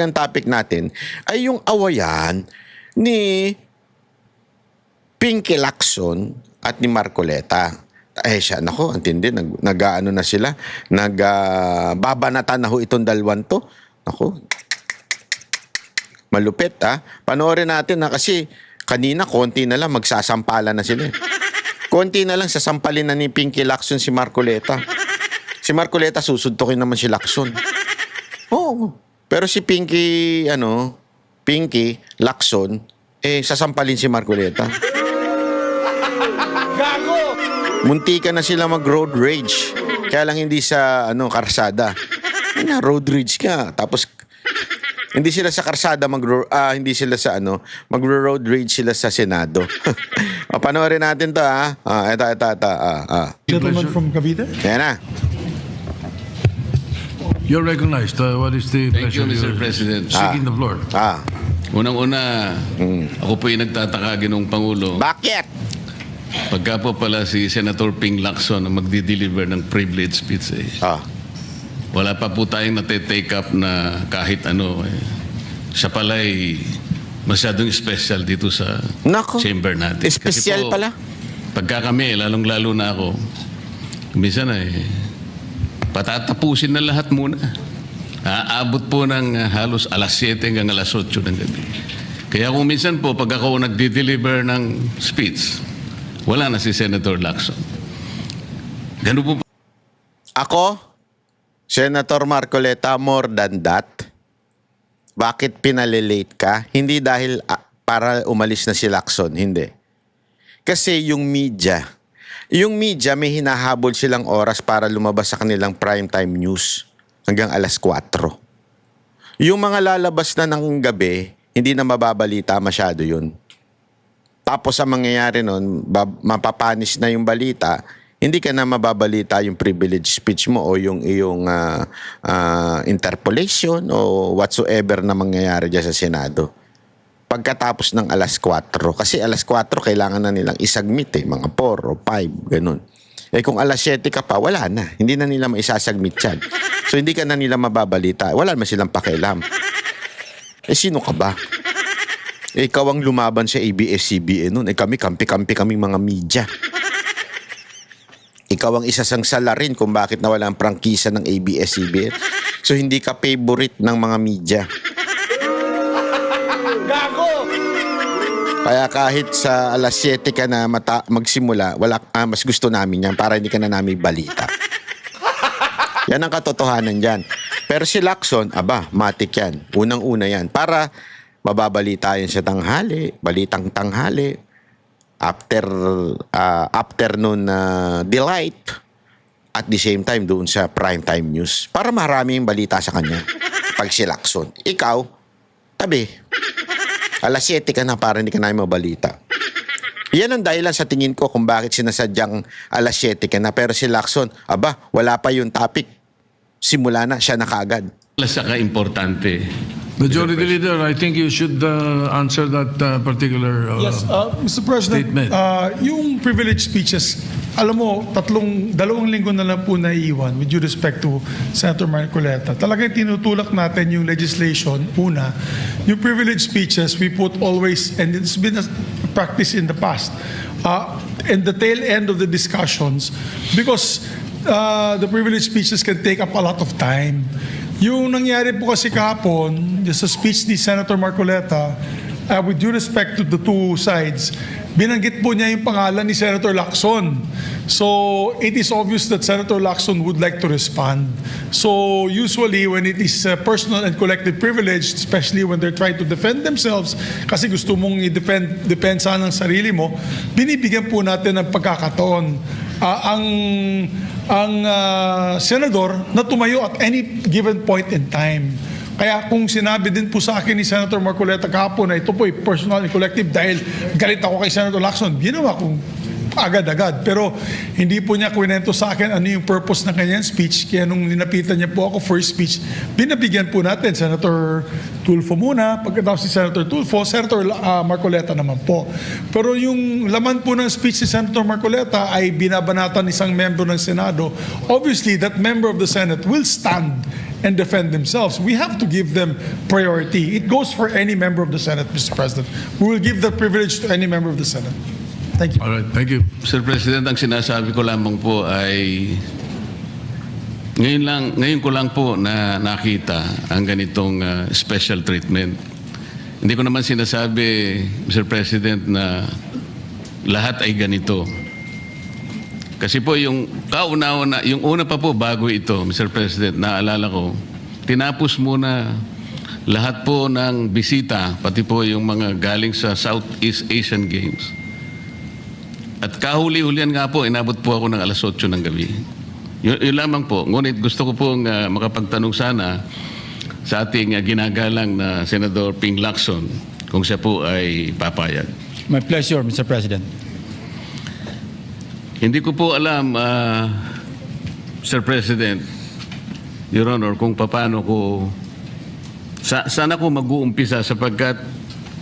ang topic natin ay yung awayan ni Pinky Lacson at ni Marcoleta. Siya, nako, antindi, nag-ano na sila, babanatan na ho itong dalwan to. Nako, malupit Panoorin natin kasi kanina konti na lang magsasampalan na sila. Konti na lang sasampalin na ni Pinky Lacson si Marcoleta. Si Marcoleta susuntukin naman si Lacson. Oo. Pero si Pinky Lacson, sasampalin si Marcoleta. Gago! Muntika na sila mag-road rage. Kaya lang hindi sa karsada. Road rage ka. Tapos hindi sila sa karsada hindi sila sa mag-road rage sila sa Senado. Panoorin natin 'to Ito. Gentleman from Cavite. Yan na. You're recognized. What is the Thank you, pleasure? Mr. President. Seeking the floor. Unang-una, ako po yung nagtataka, Ginoong Pangulo. Bakit? Pagka po pala si Senator Ping Lacson ang magdi-deliver ng privilege speech, wala pa po tayong nate-take up na kahit ano. Siya pala ay masyadong special dito sa Nako. chamber natin. Espesyal pala. Pagka kami, lalong-lalo na ako, minsan patatapusin na lahat muna. Aabot po ng halos alas 7 hanggang alas 8 ng gabi. Kaya kung minsan po, pag ako nagdi-deliver ng speech, wala na si Senator Lacson. Ganun po. Ako, Senator Marcoleta, more than that. Bakit pinalilate ka? Hindi dahil para umalis na si Lacson, hindi. Kasi yung media may hinahabol silang oras para lumabas sa kanilang primetime news hanggang alas 4. Yung mga lalabas na ng gabi, hindi na mababalita masyado yun. Tapos ang mangyayari nun, mapapanis na yung balita, hindi ka na mababalita yung privilege speech mo o yung iyong interpolation o whatsoever na mangyayari dyan sa Senado. Pagkatapos ng alas 4. Kasi alas 4, kailangan na nilang isagmit mga 4 o 5, ganun. Kung alas 7 ka pa, wala na. Hindi na nila maisasagmit yan. So hindi ka na nila mababalita. Wala naman silang pakialam. Sino ka ba? Ikaw ang lumaban sa ABS-CBN nun. Kami, kampi-kampi kaming mga media. Ikaw ang isa sang salarin kung bakit nawala ang prangkisa ng ABS-CBN. So hindi ka favorite ng mga media. Gago! Kaya kahit sa alas 7 ka na magsimula, mas gusto namin yan para hindi ka na namin balita. Yan ang katotohanan dyan. Pero si Lacson, matik yan. Unang-una yan. Para mababalita yan sa tanghali, balitang tanghali, afternoon delight, at the same time doon sa primetime news. Para maraming balita sa kanya. Pag si Lacson. Ikaw, tabi. Alas 7 ka na para hindi ka namin mabalita. Yan ang dahilan sa tingin ko kung bakit sinasadyang alas 7 ka na. Pero si Lacson, wala pa yung topic. Simula na, siya na kaagad. Importante. Majority Leader, I think you should answer that particular Yes, Mr. President, statement. yung privilege speeches, alam mo, dalawang linggo na lang po naiiwan with due respect to Senator Marcoleta. Talagang tinutulak natin yung legislation. Una, yung privilege speeches, we put always, and it's been a practice in the past, in the tail end of the discussions, because the privilege speeches can take up a lot of time. Yung nangyari po kasi kahapon, sa speech ni Senator Marcoleta, with due respect to the two sides, binanggit po niya yung pangalan ni Senator Lacson. So, it is obvious that Senator Lacson would like to respond. So, usually when it is personal and collective privilege, especially when they're trying to defend themselves, kasi gusto mong i-defend sana ang sarili mo, binibigyan po natin ng pagkakataon. Ang senador na tumayo at any given point in time. Kaya kung sinabi din po sa akin ni Senator Marcoleta kahapon na ito po ay personal and collective dahil galit ako kay Senator Lacson, ginawa kong agad-agad. Pero hindi po niya kwento sa akin ano yung purpose ng kanyang speech. Kaya nung ninapitan niya po ako first speech, binabigyan po natin Senator Tulfo muna. Pagkatapos si Senator Tulfo, Senator Marcoleta naman po. Pero yung laman po ng speech ni Senator Marcoleta ay binabanatan isang membro ng Senado. Obviously, that member of the Senate will stand and defend themselves, we have to give them priority. It goes for any member of the Senate, Mr. President. We will give that privilege to any member of the Senate. Thank you. All right, thank you. Sir President, ang sinasabi ko lamang po ay ngayon ko lang po na nakita ang ganitong special treatment. Hindi ko naman sinasabi, Mr. President, na lahat ay ganito. Kasi po yung kauna-una, yung una pa po bago ito, Mr. President, naalala ko, tinapos muna lahat po ng bisita, pati po yung mga galing sa Southeast Asian Games. At kahuli-hulian nga po, inabot po ako ng alas 8 ng gabi. Yun lamang po. Ngunit gusto ko pong makapagtanong sana sa ating ginagalang na Senador Ping Lacson kung siya po ay papayag. My pleasure, Mr. President. Hindi ko po alam, Sir President, Your Honor, kung paano ko... Saan ako mag-uumpisa sapagkat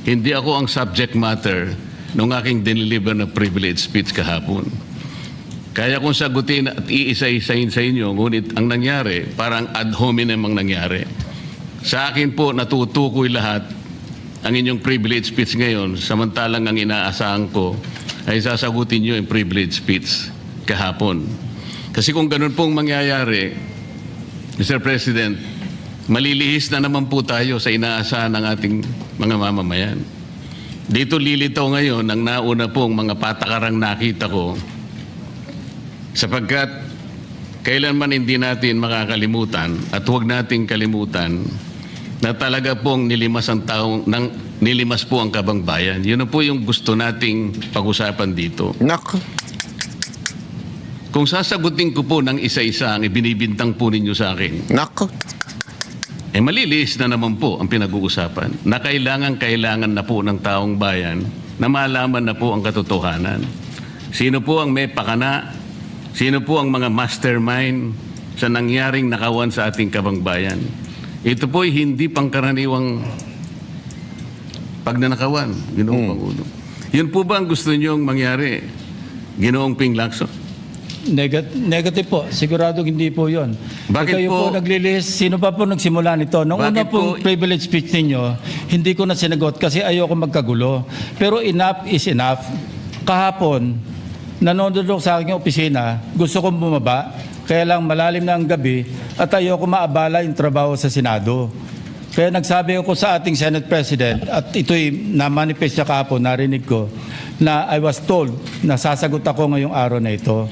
hindi ako ang subject matter ng aking diniliver na privilege speech kahapon. Kaya kung sagutin at iisa-isahin sa inyo, ngunit ang nangyari, parang ad hominem ang nangyari. Sa akin po, natutukoy lahat ang inyong privilege speech ngayon, samantalang ang inaasahan ko ay sasagutin nyo yung privilege speech kahapon. Kasi kung ganun pong mangyayari, Mr. President, malilihis na naman po tayo sa inaasahan ng ating mga mamamayan. Dito lilitaw ngayon ang nauna pong mga patakarang nakita ko sapagkat kailanman hindi natin makakalimutan at huwag nating kalimutan na talaga pong nilimas po ang kabangbayan. Yun na po yung gusto nating pag-usapan dito. Nako. Kung sasagutin ko po ng isa-isa ang ibinibintang po ninyo sa akin, Nako. maliliis na naman po ang pinag-uusapan na kailangan na po ng taong bayan na malaman na po ang katotohanan. Sino po ang may pakana? Sino po ang mga mastermind sa nangyaring nakawan sa ating kabangbayan? Ito po'y hindi pangkaraniwang pagnanakawan, Ginoong Pangulo. Yun po ba ang gusto niyong mangyari, Ginoong Ping Lacson? Negative po. Sigurado hindi po yun. Bakit Kayo po- po naglilihis, sino pa po nagsimula nito? Nung una Bakit pong po- privilege speech ninyo, hindi ko na sinagot kasi ayoko magkagulo. Pero enough is enough. Kahapon, nanonood ako sa aking opisina, gusto kong bumaba, kaya lang malalim na ang gabi at ayoko maabala yung trabaho sa Senado. Kaya nagsabi ako sa ating Senate President at ito'y na-manifest niya kahapon, narinig ko, na I was told na sasagot ako ngayong araw na ito.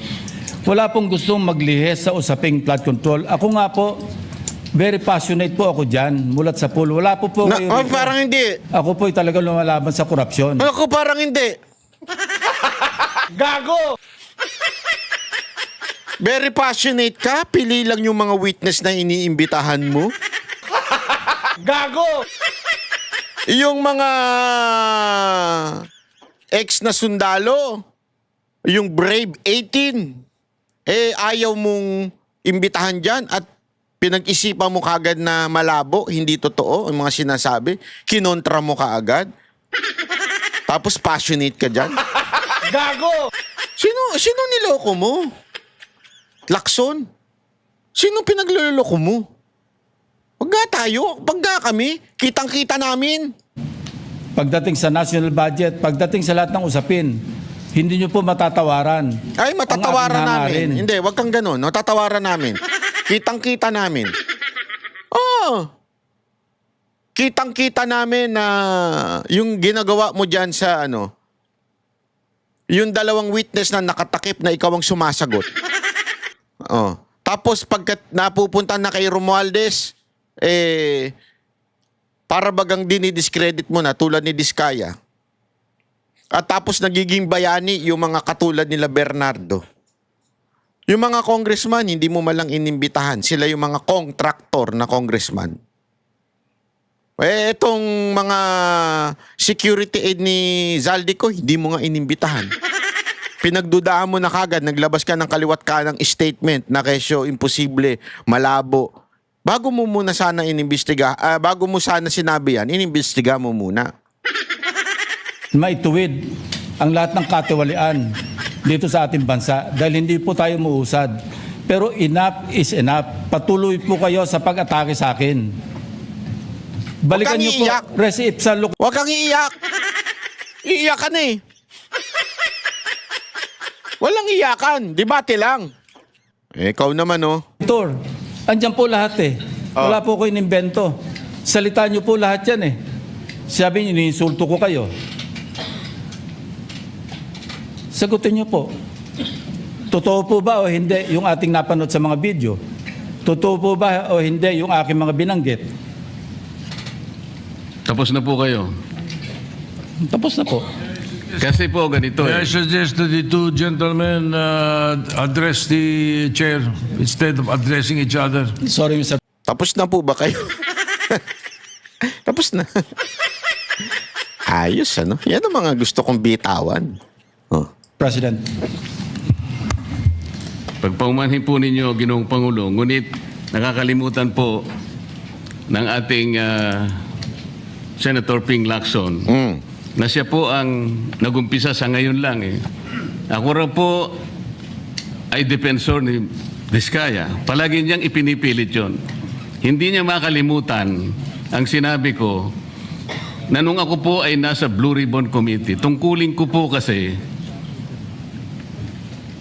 Wala pong gustong maglihis sa usaping flood control. Ako nga po, very passionate po ako dyan, mulat sa pool. Wala po po kayo rito. Parang hindi. Ako po'y talagang lumalaban sa korupsyon. Ako parang hindi. Gago! Very passionate ka. Pili lang yung mga witness na iniimbitahan mo. Gago! Yung mga ex na sundalo, yung Brave 18, ayaw mong imbitahan dyan at pinag-isipan mo kagad na malabo, hindi totoo ang mga sinasabi, kinontra mo kaagad, tapos passionate ka dyan. Gago! Sino niloko mo? Lacson? Sino pinagluloko mo? Wag nga tayo, wag nga kami, kitang-kita namin. Pagdating sa national budget, pagdating sa lahat ng usapin, hindi nyo po matatawaran. Ay, matatawaran ang aking namin. hangarin. Hindi, wag kang ganun. No? Tatawaran namin. Kitang-kita namin. Oh. Kitang-kita namin na yung ginagawa mo dyan sa yung dalawang witness na nakatakip na ikaw ang sumasagot. Oh. Tapos pagkat napupunta na kay Romualdez, para bagang dinidiscredit mo na tulad ni Diskaya. At tapos nagiging bayani yung mga katulad nila Bernardo. Yung mga congressman, hindi mo malang inimbitahan. Sila yung mga contractor na congressman. Etong mga security aid ni Zaldico, hindi mo nga inimbitahan. Pinagdudaan mo na kagad, naglabas ka ng kaliwat kanang statement na kesyo imposible, malabo. Bago mo muna sana bago mo sana sinabi yan, inimbestiga mo muna. Maituwid ang lahat ng katiwalian dito sa ating bansa dahil hindi po tayo muusad. Pero enough is enough. Patuloy po kayo sa pag-atake sa akin. Balikan Huwag kang niyo po, iiyak. Res Ipsa Luctor. Huwag kang iiyak. Iiyak ka na eh. Walang iyakan. Debate lang. Ikaw naman oh. Andyan po lahat eh. Oh. Wala po ko inimbento. Salita niyo po lahat yan eh. Sabi niyo, iniinsulto ko kayo. Sagutin niyo po. Totoo po ba o hindi yung ating napanood sa mga video? Totoo po ba o hindi yung aking mga binanggit? Tapos na po kayo. Tapos na po. Kasi po ganito May I eh. suggest that the two gentlemen address the chair instead of addressing each other. Sorry, Mr. Tapos na po ba kayo? Tapos na. Ayos ano. Yan ang mga gusto kong bitawan. Oh. President. Pagpaumanhin po ninyo, Ginoong Pangulo, ngunit nakakalimutan po ng ating Senator Ping Lacson na siya po ang nagumpisa sa ngayon lang eh. Ako raw po ay defensor ni Diskaya. Palagi niyang ipinipilit yon. Hindi niya makalimutan ang sinabi ko na nung ako po ay nasa Blue Ribbon Committee, tungkulin ko po kasi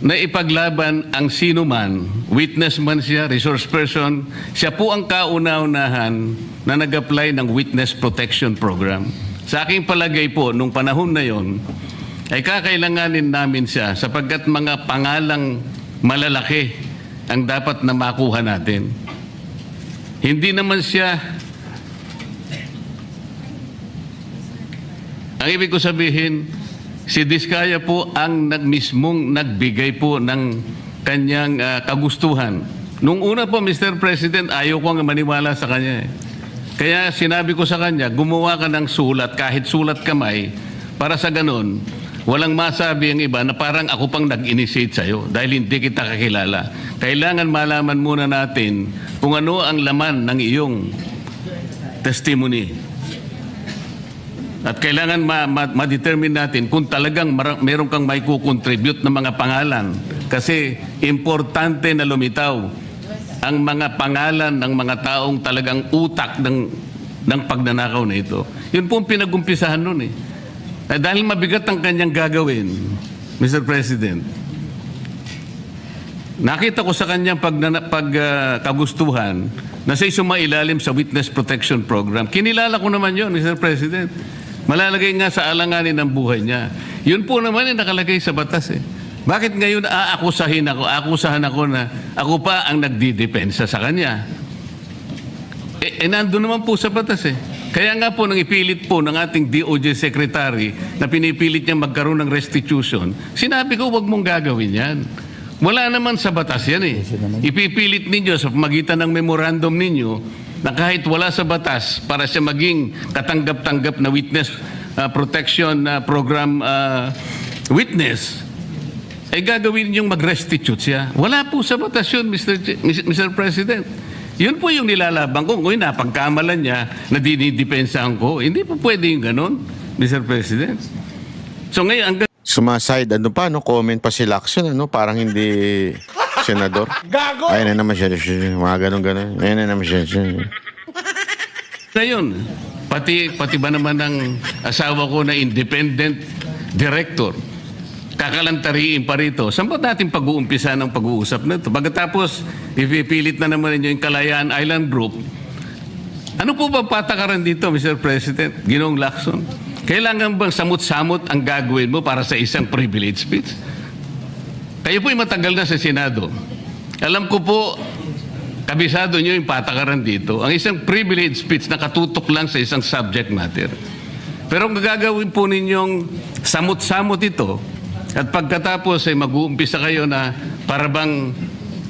na ipaglaban ang sino man, witness man siya, resource person, siya po ang kauna-unahan na nag-apply ng Witness Protection Program. Sa aking palagay po, nung panahon na yon, ay kakailanganin namin siya sapagkat mga pangalang malalaki ang dapat na makuha natin. Hindi naman siya, ang ibig ko sabihin, si Diskaya po ang mismong nagbigay po ng kanyang kagustuhan. Nung una po, Mr. President, ayaw ko nga maniwala sa kanya eh. Kaya sinabi ko sa kanya, gumawa ka ng sulat, kahit sulat kamay, para sa ganun, walang masabi ang iba na parang ako pang nag-initiate sa'yo dahil hindi kita kakilala. Kailangan malaman muna natin kung ano ang laman ng iyong testimony. At kailangan ma-determine natin kung talagang meron kang may kukontribute na mga pangalan. Kasi importante na lumitaw ang mga pangalan ng mga taong talagang utak ng pagnanakaw na ito. Yun po ang pinag-umpisahan nun eh. Dahil mabigat ang kanyang gagawin, Mr. President, nakita ko sa kanyang kagustuhan na siya sumailalim sa Witness Protection Program. Kinilala ko naman yun, Mr. President. Malalagay nga sa alanganin ng buhay niya. Yun po naman ay nakalagay sa batas eh. Bakit ngayon akusahan ako na ako pa ang nagdidepensa sa kanya? Nandun naman po sa batas eh. Kaya nga po nang ipilit po ng ating DOJ Secretary na pinipilit niya magkaroon ng restitution, sinabi ko wag mong gagawin yan. Wala naman sa batas yan eh. Ipipilit ninyo sa pamagitan ng memorandum ninyo na kahit wala sa batas para siya maging katanggap-tanggap na witness protection program witness, ay gagawin niyong mag-restitute siya. Wala po sa batas yun, Mr. President. Yun po yung nilalaban ko. Kung napagkamalan niya na dinidepensahan ko, hindi po pwede yung ganun, Mr. President. So ngayon, Sumaside, ano pa, no? Comment pa si Lacson, ano? Parang hindi senador. Gago! Ayun na naman siya, mga ganun-ganun. Ayun na naman siya. ngayon, pati ba naman ng asawa ko na independent director, kakalantariin pa rito. Saan ba natin pag-uumpisa ng pag-uusap na ito? Pagkatapos, ipipilit na naman ninyo yung Kalayaan Island Group. Ano po ba patakaran dito, Mr. President? Ginoong Lacson? Kailangan bang samot-samot ang gagawin mo para sa isang privilege speech? Kayo po'y matagal na sa Senado. Alam ko po, kabisado nyo yung patakaran dito. Ang isang privilege speech nakatutok lang sa isang subject matter. Pero kung gagawin po ninyong samot-samot ito, at pagkatapos ay mag-uumpisa kayo na parabang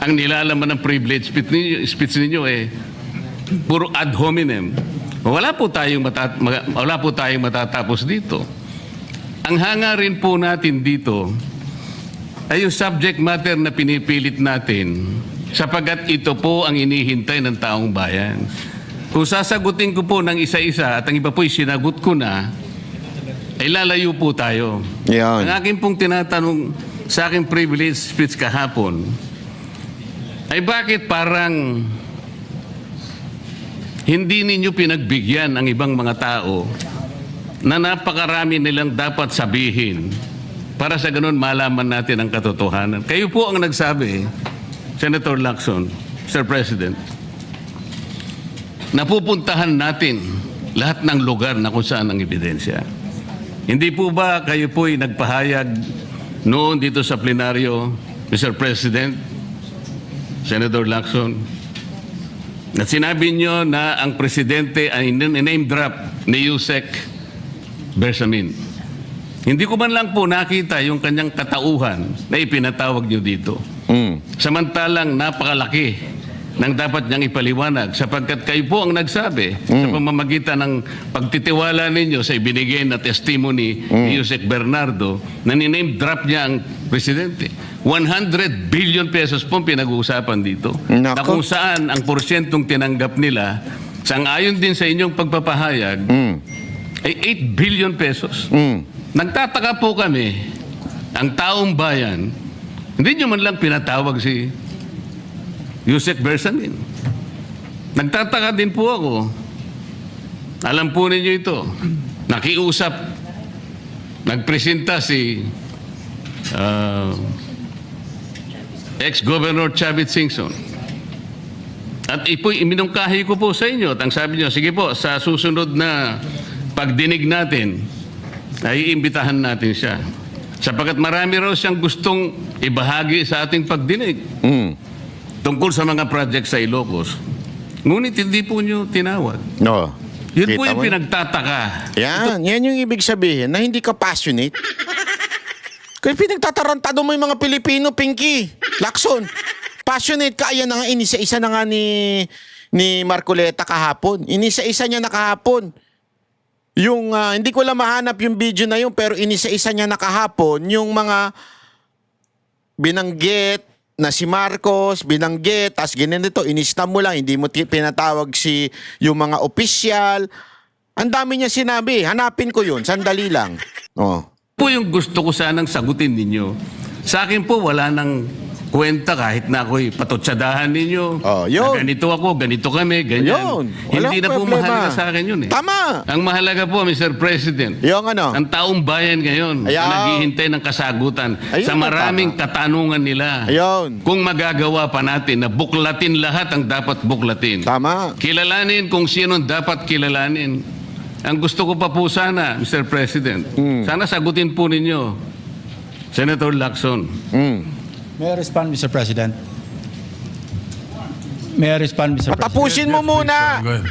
ang nilalaman ng privilege speech ninyo eh puro ad hominem. Wala po tayong matatapos dito. Ang hangarin po natin dito ay yung subject matter na pinipilit natin sapagat ito po ang inihintay ng taong bayan. Kung sasagutin ko po ng isa-isa at ang iba po'y sinagot ko na, ay lalayo po tayo. Yan. Ang akin pong tinatanong sa aking privilege speech kahapon, ay bakit parang hindi ninyo pinagbigyan ang ibang mga tao na napakarami nilang dapat sabihin para sa ganun malaman natin ang katotohanan. Kayo po ang nagsabi, Senator Lacson, Mr. President, napupuntahan natin lahat ng lugar na kung saan ang ebidensya. Hindi po ba kayo po'y nagpahayag noon dito sa plenaryo, Mr. President, Senator Lacson, at sinabi nyo na ang presidente ay name drop ni Yusek Bersamin. Hindi ko man lang po nakita yung kanyang katauhan na ipinatawag nyo dito. Samantalang napakalaki ng dapat niyang ipaliwanag sapagkat kayo po ang nagsabi sa pamamagitan ng pagtitiwala ninyo sa ibinigay na testimony ni Yusek Bernardo na niname drop niya ang presidente. 100 billion pesos po pinag-uusapan dito. Nako. Na kung saan ang porsyentong tinanggap nila, sang-ayon din sa inyong pagpapahayag, ay 8 billion pesos. Nagtataka po kami, ang taong bayan, hindi nyo man lang pinatawag si Yusek Bersamin. Nagtataka din po ako. Alam po ninyo ito. Nakiusap, nagpresenta si ex-Governor Chavit Singson. At iminungkahi ko po sa inyo at ang sabi nyo, sige po, sa susunod na pagdinig natin, ay iimbitahan natin siya. Sapagkat marami raw siyang gustong ibahagi sa ating pagdinig tungkol sa mga project sa Ilocos. Ngunit hindi po nyo tinawag. No. Yun po Kita yung mo? pinagtataka. Yan yung ibig sabihin na hindi ka passionate. Kaya pinagtatarantado mo yung mga Pilipino, Pinky, Lacson. Passionate ka, ayan na nga, inisa-isa na nga ni Marcoleta kahapon. Inisa-isa niya na kahapon. Yung, hindi ko lang mahanap yung video na yun, pero inisa-isa niya na kahapon, yung mga binanggit na si Marcos, binanggit, tas ganito, inista mo lang, hindi mo pinatawag yung mga opisyal. Ang dami niya sinabi, hanapin ko yun, sandali lang. Oh. Po yung gusto ko sanang sagutin ninyo. Sa akin po, wala nang kwenta kahit na ako'y patutsadahan ninyo. Oh, yun. Na ganito ako, ganito kami, ganyan. Yun. Hindi na po Problema. mahalaga sa akin yun eh. Tama. Ang mahalaga po, Mr. President, Yung ano? ang taong bayan ngayon Ayaw. na naghihintay ng kasagutan Ayun sa ang maraming tama. katanungan nila. Ayun. Kung magagawa pa natin na buklatin lahat ang dapat buklatin. Tama. Kilalanin kung sino dapat kilalanin. Ang gusto ko pa po sana, Mr. President, sana sagutin po ninyo, Senator Lacson. May I respond, Mr. President? May I respond, Mr. President? Patapusin mo muna. Go ahead.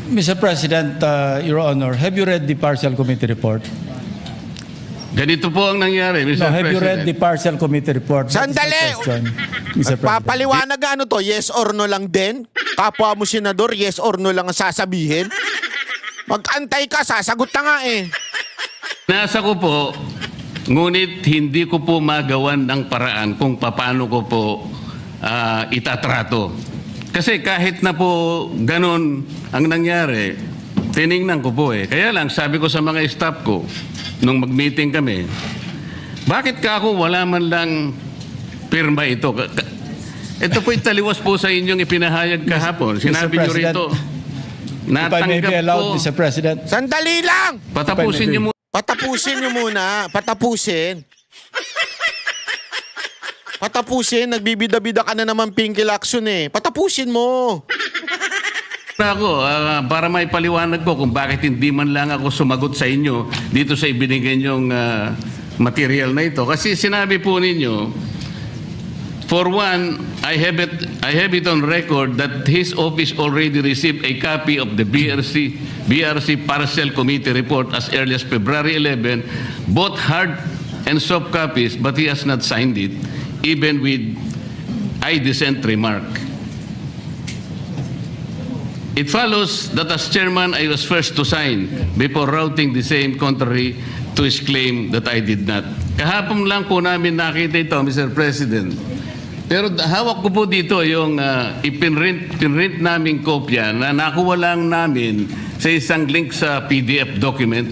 Mr. President, Your Honor, have you read the partial committee report? Ganito po ang nangyari, Mr. No, have you read President. the partial committee report? That is my Sandali! question, Mr. President. Papaliwanag ano to, yes or no lang din? Kapwa mo senador, yes or no lang ang sasabihin? Mag-antay ka, sasagot na nga eh. Nasa ko po, ngunit hindi ko po magawan ng paraan kung paano ko po itatrato. Kasi kahit na po ganun ang nangyari, tiningnan ko po eh. Kaya lang, sabi ko sa mga staff ko, nung mag-meeting kami, bakit ka ako wala man lang pirma ito? Ito po taliwas po sa inyong ipinahayag kahapon. Sinabi niyo President, rito, If I may be natanggap allowed, ko. Mr. President. Sandali lang! Patapusin niyo muna. Patapusin nyo muna. Patapusin. Patapusin. Nagbibida-bida ka na naman, Pinky Lacson eh. Patapusin mo. Ako, para may paliwanag ko kung bakit hindi man lang ako sumagot sa inyo dito sa ibinigay niyong material na ito. Kasi sinabi po ninyo, for one, I have it on record that his office already received a copy of the BRC Parcel Committee report as early as February 11, both hard and soft copies, but he has not signed it, even with I dissent remark. It follows that as chairman, I was first to sign before routing the same contrary to his claim that I did not. Kahapon lang po namin nakita ito, Mr. President. Pero hawak ko po dito yung ipinrint naming kopya na nakuha lang namin sa isang link sa PDF document.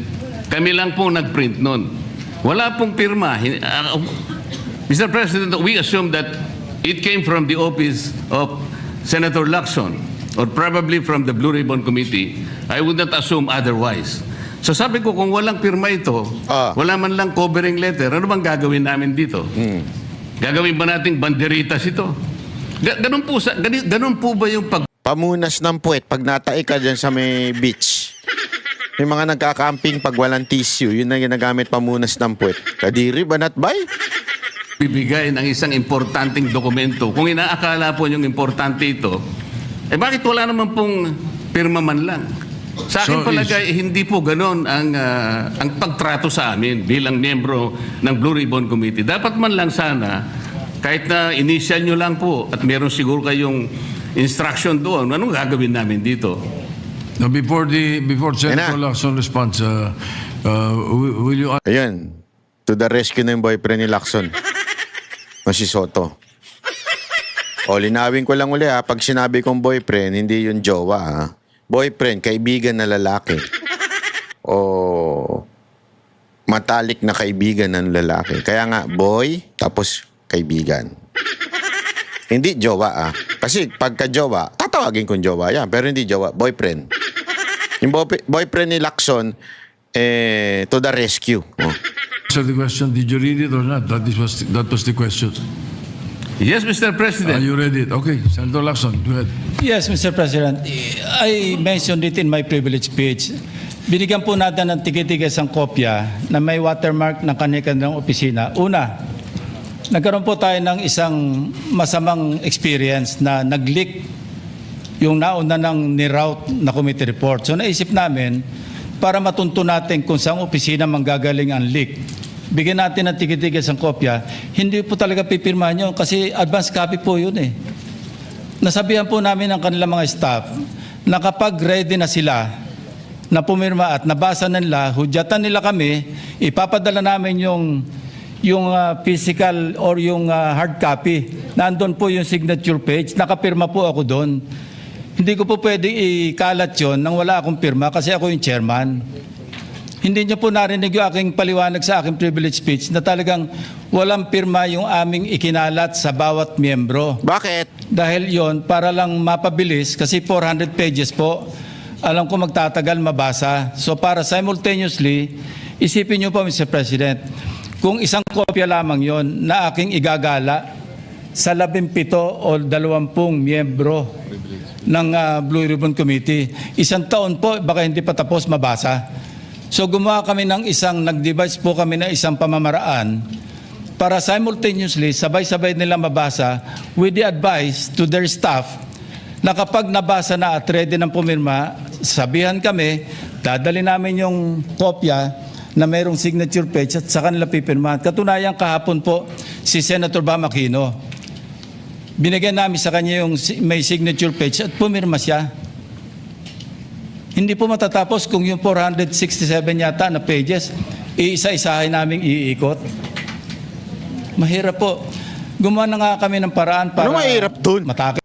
Kami lang po nagprint nun. Wala pong pirma. Mr. President, we assume that it came from the office of Senator Lacson or probably from the Blue Ribbon Committee, I would not assume otherwise. So sabi ko, kung walang pirma ito, wala man lang covering letter, ano bang gagawin namin dito? Gagawin ba nating banderitas ito? Ganun po ba yung Pamunas ng puwet pag natai ka dyan sa may beach. May mga nagkakamping pag walang tissue, yun na ginagamit pamunas ng puwet. Kadiri ba natbay? bibigay ng isang importanteng dokumento? Kung inaakala po yung importante ito, bakit wala naman pong pirma man lang? Sa akin So palagay, hindi po ganon ang pagtrato sa amin bilang miyembro ng Blue Ribbon Committee. Dapat man lang sana, kahit na initial nyo lang po at meron siguro kayong instruction doon, anong gagawin namin dito? Now, before Senator Lacson responds, will you... Ayan, to the rescue na yung boyfriend ni Lacson. No, si Soto. O, linawin ko lang uli ha, pag sinabi kong boyfriend, hindi yung jowa ha. Boyfriend, kaibigan na lalaki. O, matalik na kaibigan ng lalaki. Kaya nga, boy, tapos kaibigan. Hindi jowa ah. Kasi pagka jowa, tatawagin kong jowa yan. Pero hindi jowa, boyfriend. Yung boyfriend ni Lacson, to the rescue. Oh. Answer the question. Did you read it or not? That was the question. Yes, Mr. President. You read it. Okay, Senator Lacson, go ahead. Yes, Mr. President. I mentioned it in my privilege speech. Binigyan po natin ng tigitigis ang kopya na may watermark ng kanilang opisina. Una, nagkaroon po tayo ng isang masamang experience na nag-leak yung nauna ng ni-route na committee report. So naisip namin, para matunto natin kung saan opisina manggagaling ang leak, bigyan natin ng tigitigis ang kopya. Hindi po talaga pipirmahan yun kasi advance copy po yun eh. Nasabihan po namin ang kanilang mga staff na kapag ready na sila na pumirma at nabasa nila, hudyatan nila kami, ipapadala namin yung physical or yung hard copy. Nandun po yung signature page, nakapirma po ako doon. Hindi ko po pwede ikalat yun nang wala akong pirma kasi ako yung chairman. Hindi niyo po narinig yung aking paliwanag sa aking privilege speech na talagang walang pirma yung aming ikinalat sa bawat miyembro. Bakit? Dahil yon para lang mapabilis kasi 400 pages po. Alam ko magtatagal mabasa. So para simultaneously, isipin niyo po Mr. President, kung isang kopya lamang yon na aking igagala sa 17 o 20 miyembro ng Blue Ribbon Committee, isang taon po baka hindi pa tapos mabasa. So gumawa kami ng nag-devise po kami ng isang pamamaraan para simultaneously, sabay-sabay nila mabasa with the advice to their staff na kapag nabasa na at ready ng pumirma, sabihan kami, dadali namin yung kopya na mayroong signature page at sa kanila pipirmahan. Katunayan kahapon po si Senator Bam Aquino. Binigyan namin sa kanya yung may signature page at pumirma siya. Hindi po matatapos kung yung 467 yata na pages, iisa-isahin namin iikot. Mahirap po. Gumawa na nga kami ng paraan para... Ano mahirap dun? Matakit.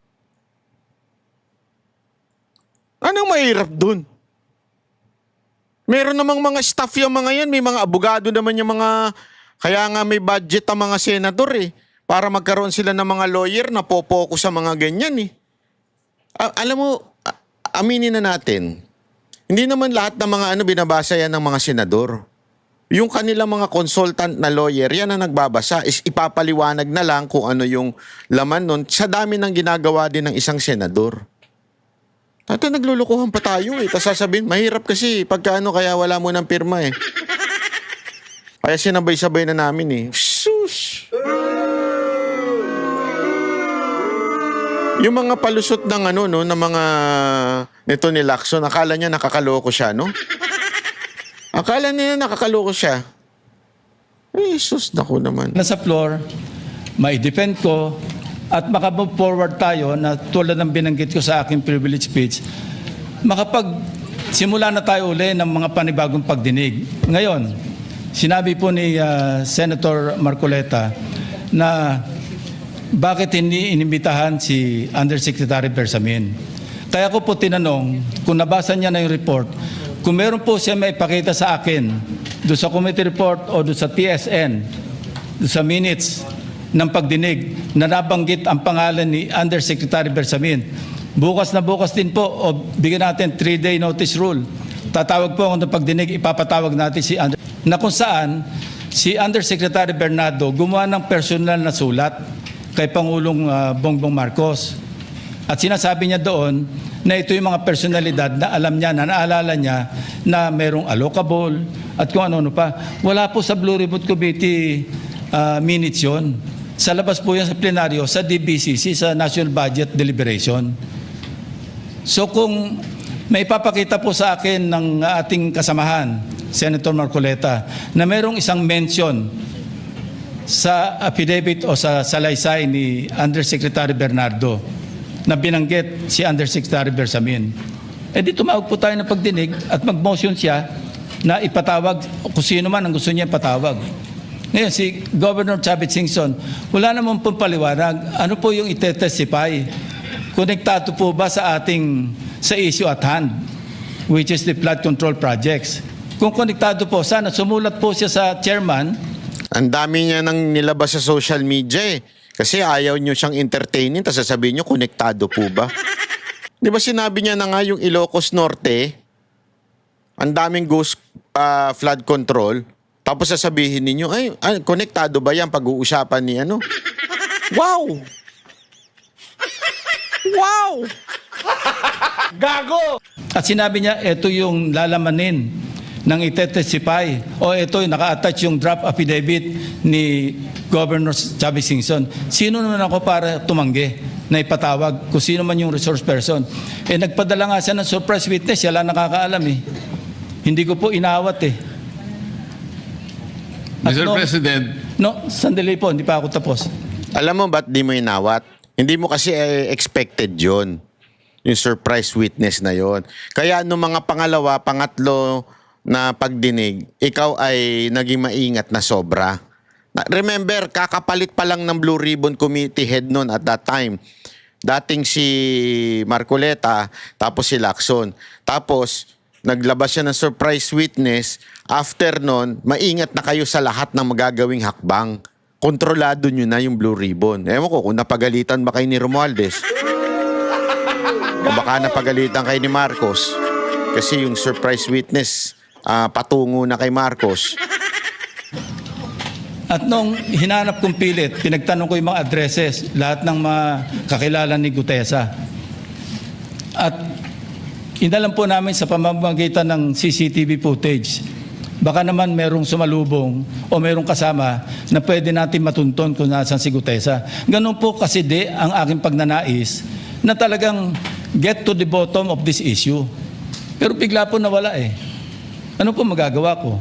Anong mahirap dun? Meron namang mga staff yung mga yan. May mga abogado naman yung mga... Kaya nga may budget ang mga senador eh. Para magkaroon sila ng mga lawyer na popokus sa mga ganyan eh. Alam mo, aminin na natin. Hindi naman lahat ng mga binabasa yan ng mga senador. Yung kanilang mga consultant na lawyer, yan ang nagbabasa. Is ipapaliwanag na lang kung ano yung laman nun. Sa dami ng ginagawa din ng isang senador. Tata, naglulukuhan pa tayo eh. Tapos sasabihin, mahirap kasi pagka kaya wala mo ng pirma eh. Kaya sinabay-sabay na namin eh. Sus! Yung mga palusot ng ng mga nito ni Lacson, akala niya nakakaloko siya, no? Akala niya nakakaloko siya. Jesus, naku naman. Nasa floor, mai-defend ko at makapag forward tayo na tulad ng binanggit ko sa aking privilege speech, simula na tayo uli ng mga panibagong pagdinig. Ngayon, sinabi po ni Senator Marcoleta na bakit hindi inimbitahan si Undersecretary Bersamin. Kaya ko po tinanong, kung nabasa niya na yung report, kung meron po siya may ipakita sa akin, doon sa committee report o doon sa TSN, doon sa minutes, ng pagdinig na nabanggit ang pangalan ni Undersecretary Bersamin. Bukas na bukas din po, o bigyan natin 3-day notice rule. Tatawag po ako ng pagdinig, ipapatawag natin si na kung saan si Undersecretary Bernardo gumawa ng personal na sulat kay Pangulong Bongbong Marcos. At sinasabi niya doon na ito yung mga personalidad na alam niya, na naalala niya na mayroong allocable at kung ano-ano pa. Wala po sa Blue Ribbon Committee minutes yun. Sa labas po yan sa plenaryo, sa DBCC, sa National Budget Deliberation. So kung may papakita po sa akin ng ating kasamahan, Senator Marcoleta, na mayroong isang mention sa affidavit o sa salaysay ni Undersecretary Bernardo na binanggit si Undersecretary Bersamin, di tumawag po tayo ng pagdinig at mag-motion siya na ipatawag kung sino man ang gusto niya ipatawag. Ngayon, si Governor Chavit Singson, wala naman pong paliwanag. Ano po yung itetestify? Konektado po ba sa issue at hand, which is the flood control projects? Kung konektado po, sana sumulat po siya sa chairman. Ang dami niya nang nilabas sa social media eh. Kasi ayaw nyo siyang entertainin, tapos sasabihin nyo, konektado po ba? Di ba sinabi niya na nga yung Ilocos Norte, ang daming ghost flood control, tapos sasabihin ninyo, ay, konektado ba yan pag-uusapan ni ano? Wow! Wow! Gago! At sinabi niya, ito yung lalamanin ng itetestify o ito yung naka-attach yung draft affidavit ni Governor Chavit Singson. Sino naman ako para tumanggi na ipatawag kung sino man yung resource person? Nagpadala nga siya ng surprise witness, siya lang nakakaalam eh. Hindi ko po inawat eh. At Mr. President, sandali po, hindi pa ako tapos. Alam mo ba't di mo inawat? Hindi mo kasi expected yon, yung surprise witness na yon. Kaya nung mga pangalawa, pangatlo na pagdinig, ikaw ay naging maingat na sobra. Remember, kakapalit pa lang ng Blue Ribbon Committee head noon at that time. Dating si Marcoleta, tapos si Lacson. Tapos, naglabas siya ng surprise witness. After nun, maingat na kayo sa lahat ng magagawing hakbang. Kontrolado nyo na yung Blue Ribbon. Ewan ko kung napagalitan ba kayo ni Romualdez. O baka napagalitan kayo ni Marcos. Kasi yung surprise witness, patungo na kay Marcos. At nung hinanap kong pilit, pinagtanong ko yung mga addresses, lahat ng mga kakilala ni Gutesa. At inalam po namin sa pamamagitan ng CCTV footage, baka naman merong sumalubong o merong kasama na pwede natin matunton kung nasan si Gutesa. Ganun po kasi ang aking pagnanais na talagang get to the bottom of this issue. Pero bigla po nawala eh. Ano po magagawa ko?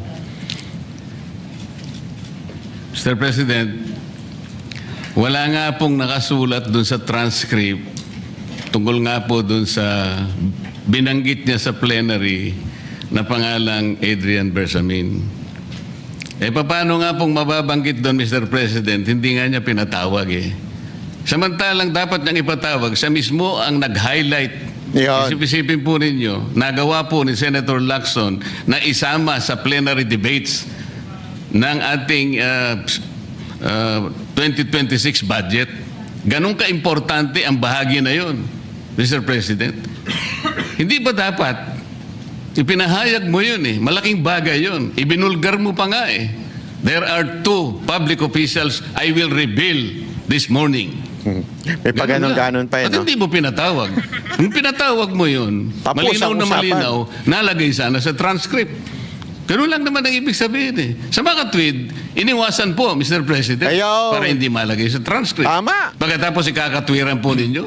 Mr. President, wala nga pong nakasulat dun sa transcript tungkol nga po dun sa binanggit niya sa plenary na pangalang Adrian Bersamin. Paano nga pong mababanggit doon, Mr. President? Hindi nga niya pinatawag eh. Samantalang dapat niyang ipatawag, siya mismo ang nag-highlight. Isipin po ninyo, nagawa po ni Senator Lacson na isama sa plenary debates ng ating 2026 budget. Ganun ka-importante ang bahagi na yon, Mr. President. Hindi ba dapat ipinahayag mo yun eh? Malaking bagay yun. Ibinulgar mo pa nga eh. There are 2 public officials I will reveal this morning. May paganon-ganon pa yun, At hindi mo pinatawag. Kung pinatawag mo yun, Tapos malinaw ang na usapan. malinaw, nalagay sana sa transcript. Ganun lang naman ang ibig sabihin eh. Sa mga tweet, iniwasan po, Mr. President, Ayaw. para hindi malagay sa transcript. Tama. Pagkatapos ikakatwiran po ninyo,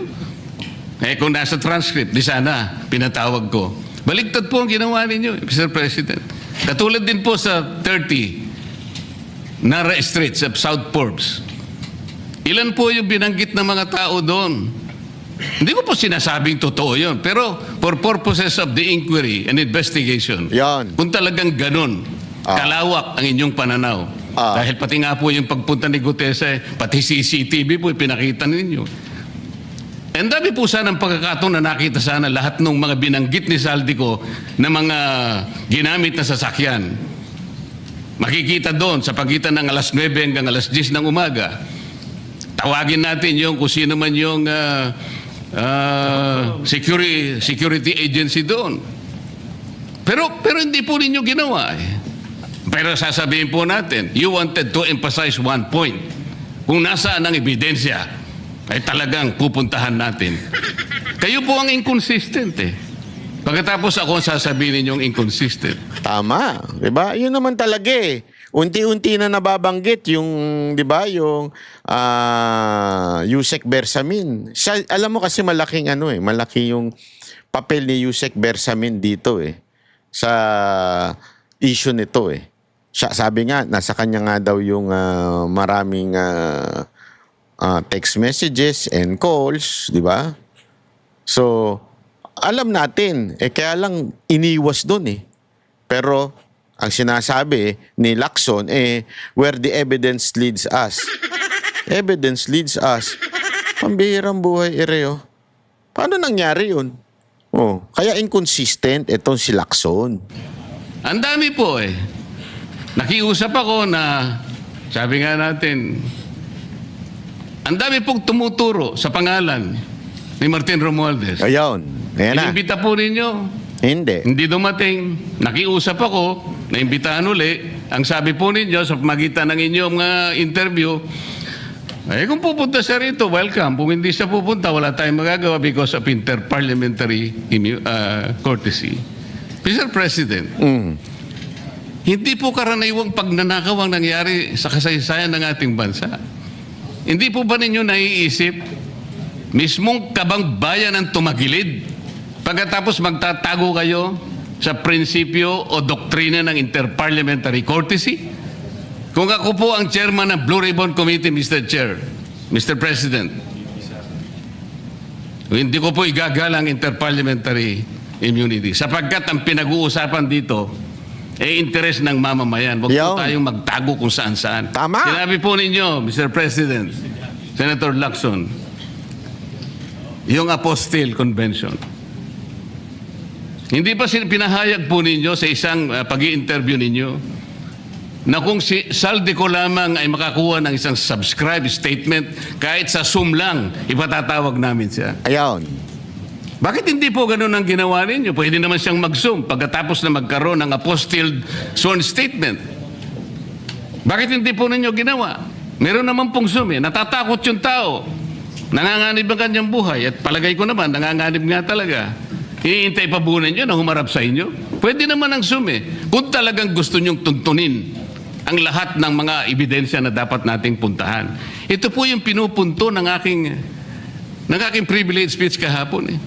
kung nasa transcript, di sana, pinatawag ko. Baliktad po ang ginawa ninyo, Mr. President. Katulad din po sa 30 Nara Street sa South Forbes. Ilan po yung binanggit ng mga tao doon? Hindi ko po sinasabing totoo yun. Pero for purposes of the inquiry and investigation, Yan. kung talagang ganun, kalawak ang inyong pananaw. Dahil pati nga po yung pagpunta ni Gutesa, pati CCTV po pinakita ninyo. And dami po sana ang pagkakataon na nakita sana lahat ng mga binanggit ni Saldico na mga ginamit na sasakyan. Makikita doon sa pagitan ng alas 9 hanggang alas 10 ng umaga. tawagin natin yung kung sino man yung security agency doon. Pero hindi po ninyo ginawa eh. Pero sasabihin po natin, you wanted to emphasize one point. Kung nasaan ang ebidensya, ay talagang pupuntahan natin. Kayo po ang inconsistent eh. Pagkatapos ako ang sasabihin ninyong inconsistent. Tama, 'di ba? 'Yun naman talaga eh. Unti-unti na nababanggit yung, 'di ba, yung Yusek Bersamin. Siya, alam mo kasi malaking malaki yung papel ni Yusek Bersamin dito eh sa issue nito eh. Siya, sabi nga nasa kanya nga daw yung maraming text messages and calls, 'di ba? So, alam natin, kaya lang iniwas doon eh. Pero, ang sinasabi ni Lacson, where the evidence leads us. Evidence leads us. Pambihirang buhay, Ereo. Paano nangyari yun? Oh, kaya inconsistent itong si Lacson. Ang dami po eh. Nakiusap ako na, sabi nga natin, ang dami pong tumuturo sa pangalan ni Martin Romualdez. Ayun. Ayan na. Inimbita po ninyo. Hindi. Hindi dumating. Nakiusap ako, naimbitahan uli. Ang sabi po ninyo sa pamagitan ng inyong interview, kung pupunta siya rito, welcome. Kung hindi siya pupunta, wala tayong magagawa because of interparliamentary courtesy. Mr. President, hindi po karaniwang pagnanakaw ang nangyari sa kasaysayan ng ating bansa. Hindi po ba ninyo naiisip, mismong kabang bayan ang tumagilid pagkatapos magtatago kayo sa prinsipyo o doktrina ng interparliamentary courtesy? Kung ako po ang chairman ng Blue Ribbon Committee, Mr. Chair, Mr. President, hindi ko po igagalang interparliamentary immunity sapagkat ang pinag-uusapan dito interes ng mamamayan. Huwag po tayong magtago kung saan-saan. Tama. Sinabi po ninyo, Mr. President, Senator Lacson, yung Apostille Convention. Hindi pa pinahayag po ninyo sa isang pag-i-interview ninyo na kung si saldi ko lamang ay makakuha ng isang subscribe statement, kahit sa Zoom lang, ipatatawag namin siya. Ayun. Bakit hindi po ganun ang ginawa ninyo? Pwede naman siyang mag-Zoom pagkatapos na magkaroon ng apostilled sworn statement. Bakit hindi po ninyo ginawa? Meron naman pong Zoom eh. Natatakot yung tao. Nanganganib ang kanyang buhay. At palagay ko naman, nanganganib nga talaga. Iintay pa po ninyo na humarap sa inyo? Pwede naman ang Zoom eh. Kung talagang gusto nyong tuntunin ang lahat ng mga ebidensya na dapat nating puntahan. Ito po yung pinupunto ng aking privilege speech kahapon eh.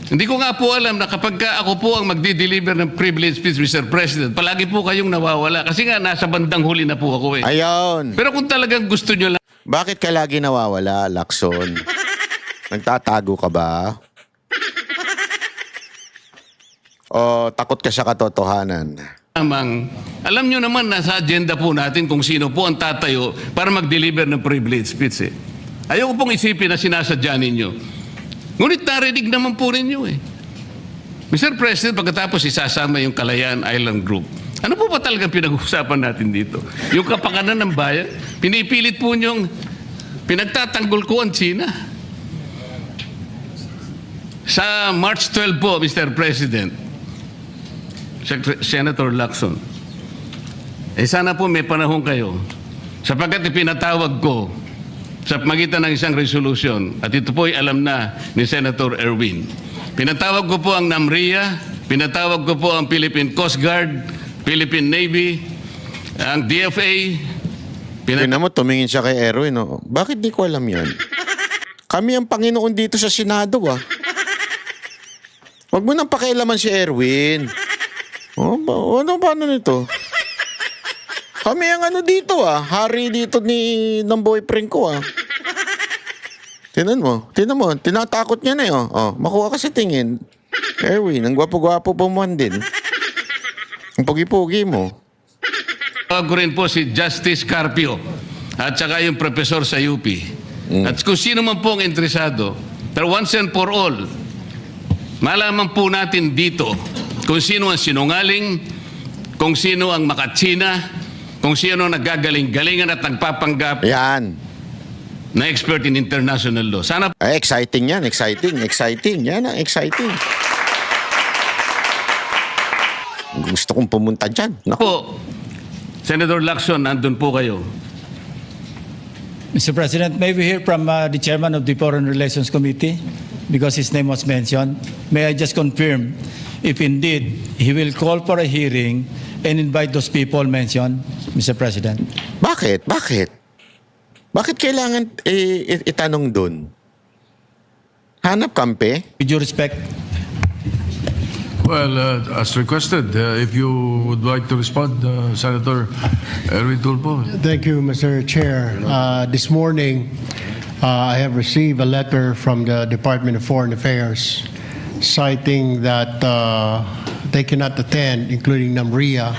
Hindi ko nga po alam na kapag ako po ang magdi-deliver ng privilege speech, Mr. President, palagi po kayong nawawala. Kasi nga, nasa bandang huli na po ako eh. Ayun. Pero kung talagang gusto nyo lang, Bakit ka lagi nawawala, Lacson? Nagtatago ka ba? O takot ka sa katotohanan? lamang, alam nyo naman na sa agenda po natin kung sino po ang tatayo para mag-deliver ng privilege speech eh. Ayoko pong isipin na sinasadya ninyo. Ngunit narinig naman po ninyo eh. Mr. President, pagkatapos isasama yung Kalayaan Island Group, ano po ba talagang pinag-uusapan natin dito? Yung kapakanan ng bayan, pinipilit po nyong pinagtatanggol ko ang China. Sa March 12 po, Mr. President, Senator Lacson, sana po may panahon kayo sapagkat ipinatawag ko sa pagitan ng isang resolution at ito po ay alam na ni Senator Erwin. Pinatawag ko po ang NAMRIA, pinatawag ko po ang Philippine Coast Guard, Philippine Navy, ang DFA. Tingnan mo, tumingin siya kay Erwin. Oh. Bakit di ko alam yan? Kami ang Panginoon dito sa Senado ah. Huwag mo nang pakialaman si Erwin. Paano nito? Kami ang dito ah. Hari dito ng boyfriend ko ah. Tinan mo. Tinatakot niya na eh. Oh, makuha ka sa tingin. Erwin, ang gwapo-gwapo po mo din. Ang pugi-pugi mo. Tawag ko rin po si Justice Carpio at saka yung professor sa UP. At kung sino man po ang interesado, pero once and for all, malaman po natin dito kung sino ang sinungaling, kung sino ang makatsina, kung sino ang nagagaling-galingan at nagpapanggap. Yan. na expert in international law. Sana Ay, exciting yan, exciting. Yan ang exciting. Gusto kong pumunta dyan. Naku. po, Senator Lacson, nandun po kayo. Mr. President, may we hear from the chairman of the Foreign Relations Committee because his name was mentioned. May I just confirm if indeed he will call for a hearing and invite those people mentioned, Mr. President? Bakit? Bakit kailangan itanong dun? Hanap kampe? With due respect, Well, as requested, if you would like to respond, Senator Erwin Tulfo. Thank you, Mr. Chair. This morning, I have received a letter from the Department of Foreign Affairs citing that they cannot attend, including NAMRIA,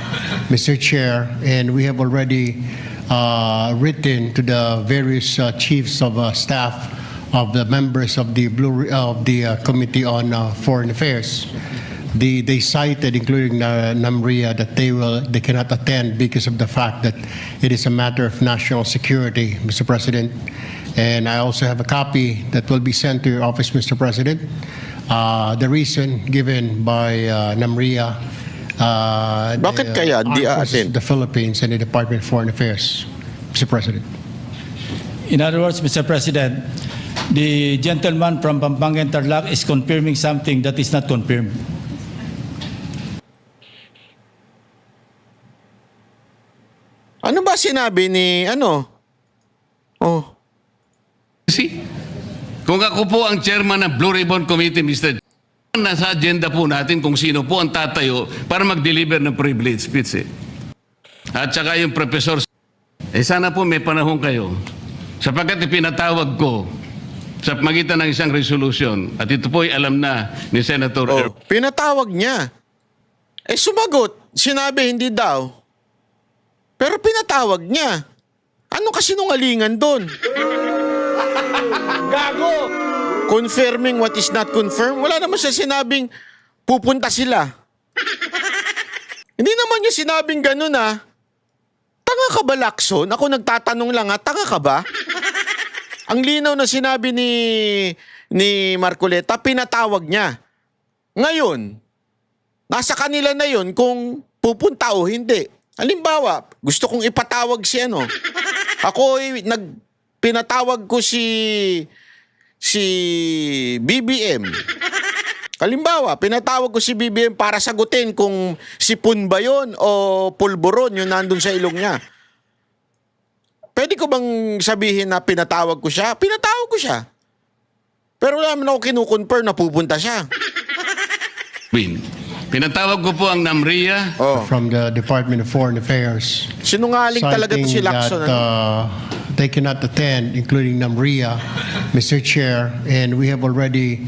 Mr. Chair, and we have already written to the various chiefs of staff of the members of the Committee on Foreign Affairs. They cited, including NAMRIA, that they cannot attend because of the fact that it is a matter of national security, Mr. President. And I also have a copy that will be sent to your office, Mr. President. The reason given by NAMRIA, Bakit kaya di Armed Forces aatin? of the Philippines and the Department of Foreign Affairs, Mr. President. in other words, Mr. President, the gentleman from Pampanga and Tarlac is confirming something that is not confirmed. Ano ba sinabi ni Oh, See? Kung ako po ang chairman ng Blue Ribbon Committee, Mr. Nasa agenda po natin kung sino po ang tatayo para mag-deliver ng privilege speech. At saka yung professor, sana po may panahon kayo. Sapagkat ipinatawag ko sa magitan ng isang resolution at ito po ay alam na ni Senator pinatawag niya. Sumagot. Sinabi hindi daw. Pero pinatawag niya. Ano kasinungalingan doon? Gago! Confirming what is not confirmed? Wala naman siya sinabing pupunta sila. Hindi naman niya sinabing ganun Tanga ka ba, Lacson? Ako nagtatanong lang tanga ka ba? Ang linaw na sinabi ni Marcoleta, pinatawag niya. Ngayon, nasa kanila na yun kung pupunta o hindi. Halimbawa, gusto kong ipatawag si Ako pinatawag ko si BBM. Halimbawa, pinatawag ko si BBM para sagutin kung sipon ba yun o pulburon yung nandun sa ilong niya. Pwede ko bang sabihin na pinatawag ko siya? Pinatawag ko siya. Pero wala naman ako kinukonfirm na pupunta siya. Pinatawag ko po ang NAMRIA. From the Department of Foreign Affairs. Sinungaling talaga to si citing Lacson. that they cannot attend, including NAMRIA, Mr. Chair, and we have already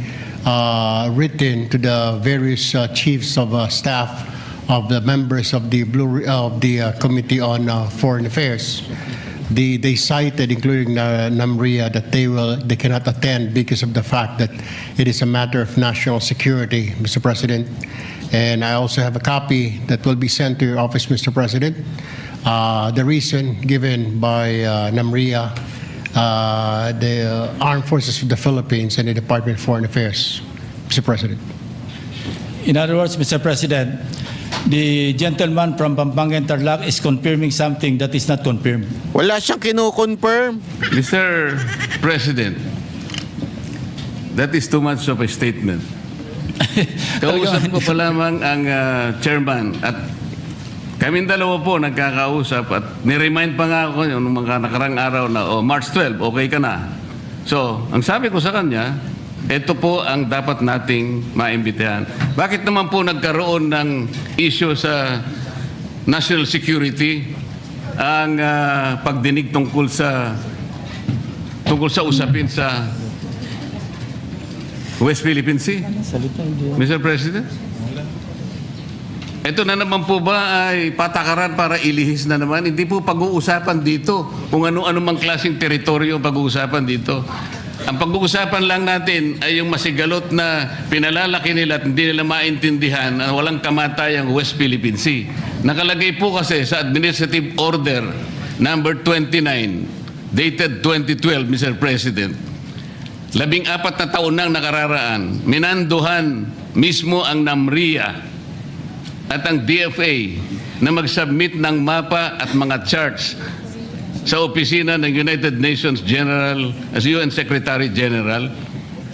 written to the various chiefs of staff of the members of the Committee on Foreign Affairs. They cited, including NAMRIA, that they cannot attend because of the fact that it is a matter of national security, Mr. President. And I also have a copy that will be sent to your office, Mr. President. The reason given by NAMRIA, the Armed Forces of the Philippines and the Department of Foreign Affairs, Mr. President. In other words, Mr. President, the gentleman from Pampanga and Tarlac is confirming something that is not confirmed. Wala siyang kinukonfirm. Mr. President, that is too much of a statement. Kausap ko pa lamang ang chairman at kaming dalawa po nagkakausap at niremind pa nga ako yung mga nakarang araw na March 12, okay ka na. So, ang sabi ko sa kanya, ito po ang dapat nating maimbitahan. Bakit naman po nagkaroon ng issue sa national security ang pagdinig tungkol sa usapin sa West Philippine Sea? Mr. President? Ito na naman po ba ay patakaran para ilihis na naman? Hindi po pag-uusapan dito kung ano-ano mang klaseng teritoryo pag-uusapan dito. Ang pag-uusapan lang natin ay yung masigalot na pinalalaki nila at hindi nila maintindihan na walang kamatayang West Philippine Sea. Nakalagay po kasi sa Administrative Order number 29 dated 2012, Mr. President, 14 na taon nang nakararaan, minanduhan mismo ang NAMRIA at ang DFA na mag-submit ng mapa at mga charts sa opisina ng United Nations General as UN Secretary General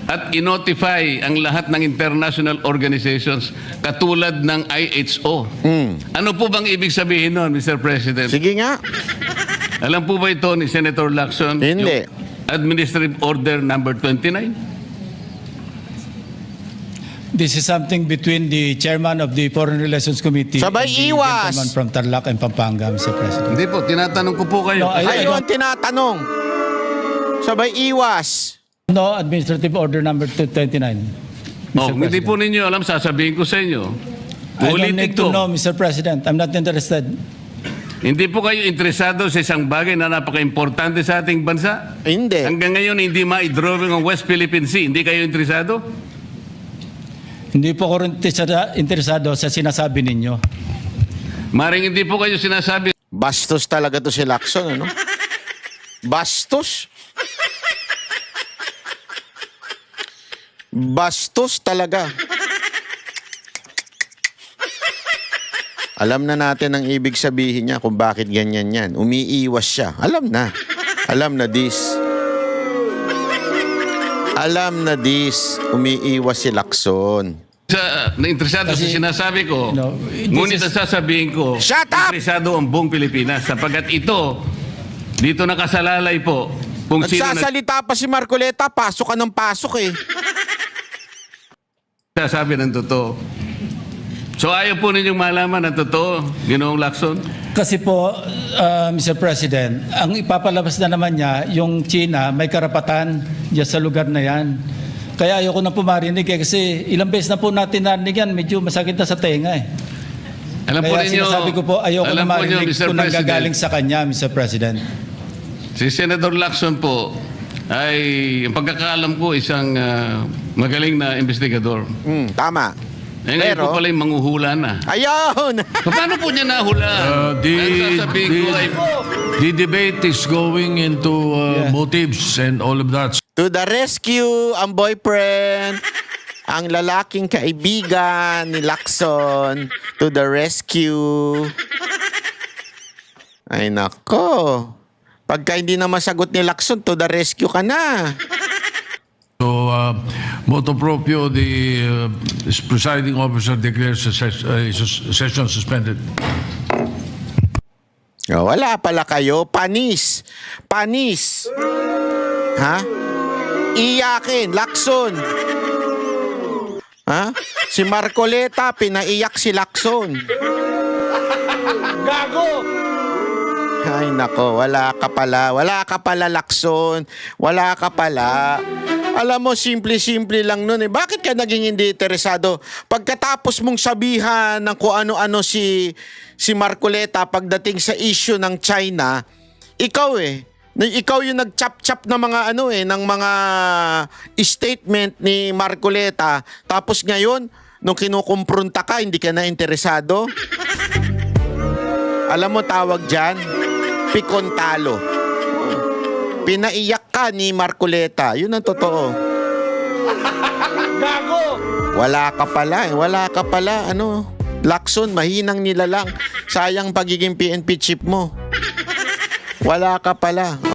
at inotify ang lahat ng international organizations katulad ng IHO. Ano po bang ibig sabihin nun, Mr. President? Sige nga. Alam po ba ito ni Senator Lacson? Hindi. Yung Administrative Order number 29? This is something between the chairman of the Foreign Relations Committee Sabay and the iwas. gentleman from Tarlac and Pampanga, Mr. President. Hindi po, tinatanong ko po kayo. No, I- Ayun ang tinatanong. Sabay iwas. No Administrative Order number 29. Oh, hindi po ninyo alam, sasabihin ko sa inyo. I don't Ulitin need to ko. know, Mr. President. I'm not interested. Hindi po kayo interesado sa isang bagay na napaka-importante sa ating bansa? Hindi. Hanggang ngayon, hindi ma-drawing ang West Philippine Sea. Hindi kayo interesado? Hindi po ako rin interesado sa sinasabi ninyo. Maring hindi po kayo sinasabi. Bastos talaga to si Lacson, ano? Bastos? Bastos talaga. Alam na natin ang ibig sabihin niya kung bakit ganyan yan. Umiiwas siya. Alam na. Alam na this. Alam na this. Umiiwas si Lacson. Interesado sa Kasi- sinasabi ko. No, this Ngunit is- ang sasabihin ko, Shut up! interesado ang buong Pilipinas sapagkat ito, dito nakasalalay po kung sino Nagsasalita pa si Marcoleta, pasok ka ng pasok eh. nagsasabi ng totoo. So ayaw po ninyong malaman ang totoo, Ginoong Lacson? Kasi po, Mr. President, ang ipapalabas na naman niya, yung China, may karapatan dyan sa lugar na yan. Kaya ayoko na po marinig eh, kasi ilang beses na po natin narinig yan, medyo masakit na sa tenga eh. Alam po Kaya ninyo, sinasabi ko po, ayoko na alam po ninyo, marinig Mr. kung nanggagaling President, sa kanya, Mr. President. si Senator Lacson po ay, ang pagkakaalam ko, isang magaling na investigador. Tama. Eh, ngayon po pala yung manghuhula na. Ayun! Paano po niya nahula? Ang sasabihin ko ay, The debate is going into motives and all of that. To the rescue, ang boyfriend, ang lalaking kaibigan ni Lacson. To the rescue. Ay nako. Pagka hindi na masagot ni Lacson, to the rescue ka na. So, motu proprio, the presiding officer declares the session suspended. Oh, wala pala kayo. Panis. Panis. Ha? Iyakin. Lacson. Ha? Si Marcoleta, pinaiyak si Lacson. Gago! Ay nako, wala ka pala. Wala ka pala, Lacson. Wala ka pala. Alam mo, simple-simple lang nun eh. Bakit ka naging hindi interesado? Pagkatapos mong sabihan ng kung ano-ano si Marcoleta pagdating sa issue ng China, ikaw yung nag-chop-chop ng mga ng mga statement ni Marcoleta. Tapos ngayon, nung kinukumpronta ka, hindi ka na interesado? Alam mo tawag dyan? Pikontalo. Pinaiyak ka ni Marcoleta. Yun ang totoo. Gago! Wala ka pala. Wala ka pala. Lacson, mahinang nilalang. Sayang pagiging PNP chief mo. Wala ka pala.